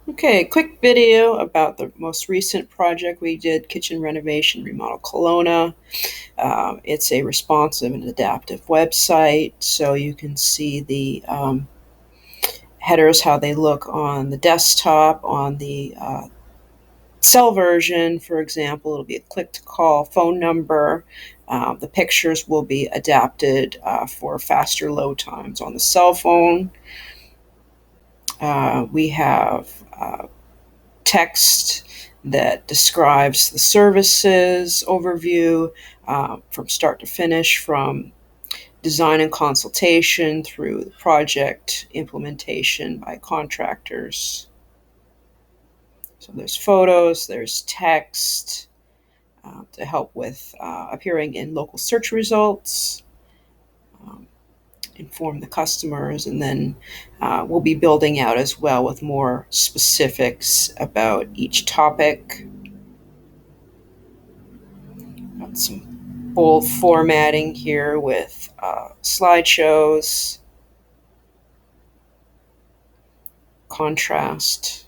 Okay, quick video about the most recent project we did, Kitchen Renovation Remodel Kelowna. It's a responsive and adaptive website, so you can see the headers, how they look on the desktop. On the cell version, for example, it'll be a click-to-call phone number. The pictures will be adapted for faster load times on the cell phone. We have text that describes the services overview from start to finish, from design and consultation through the project implementation by contractors. So there's photos, there's text to help with appearing in local search results, inform the customers, and then we'll be building out as well with more specifics about each topic. Got some bold formatting here with slideshows, contrast,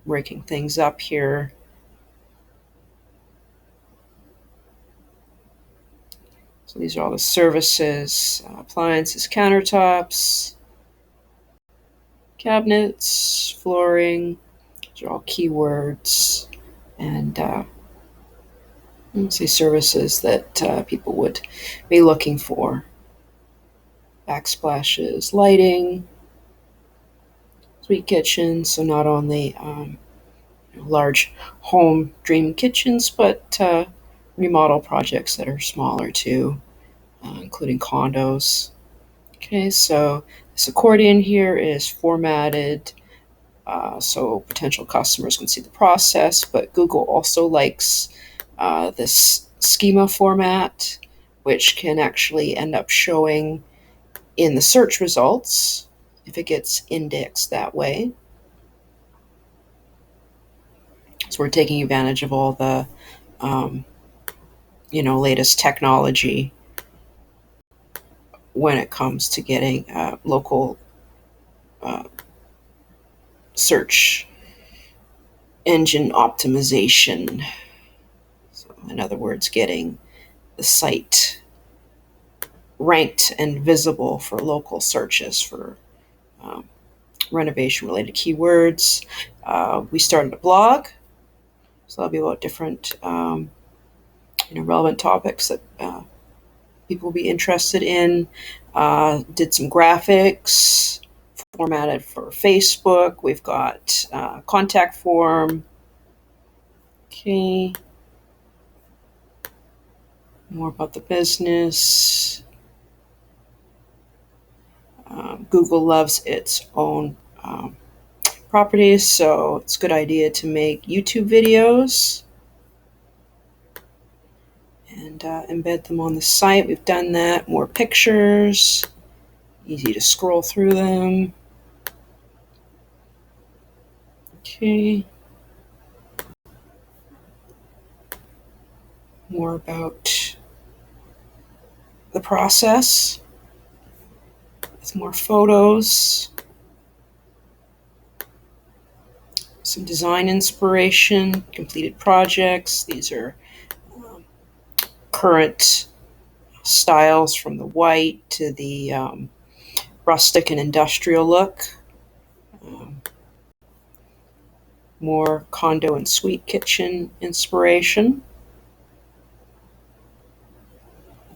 breaking things up here. So these are all the services, appliances, countertops, cabinets, flooring. These are all keywords and see services that people would be looking for. Backsplashes, lighting, suite kitchens, so not only large home dream kitchens, but remodel projects that are smaller too, including condos. Okay, so this accordion here is formatted so potential customers can see the process, but Google also likes this schema format, which can actually end up showing in the search results if it gets indexed that way. So we're taking advantage of all the latest technology when it comes to getting local search engine optimization. So in other words, getting the site ranked and visible for local searches for renovation related keywords. We started a blog, so that'll be about different relevant topics that people will be interested in. Did some graphics formatted for Facebook. We've got contact form. Okay. More about the business. Google loves its own properties, so it's a good idea to make YouTube videos and embed them on the site. We've done that. More pictures, easy to scroll through them. Okay. More about the process with more photos, some design inspiration, completed projects. These are current styles, from the white to the rustic and industrial look. More condo and suite kitchen inspiration.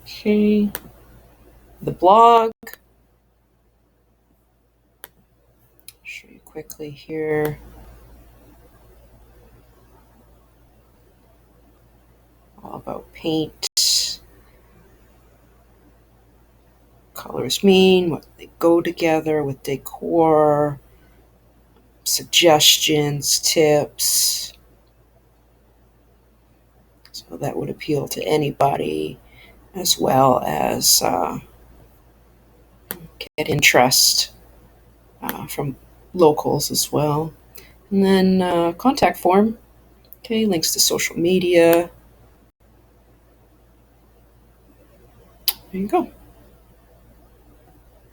Okay, the blog. Show you quickly here. All about paint, colors mean, what they go together with decor, suggestions, tips. So that would appeal to anybody, as well as get interest from locals as well. And then contact form. Okay, links to social media. There you go.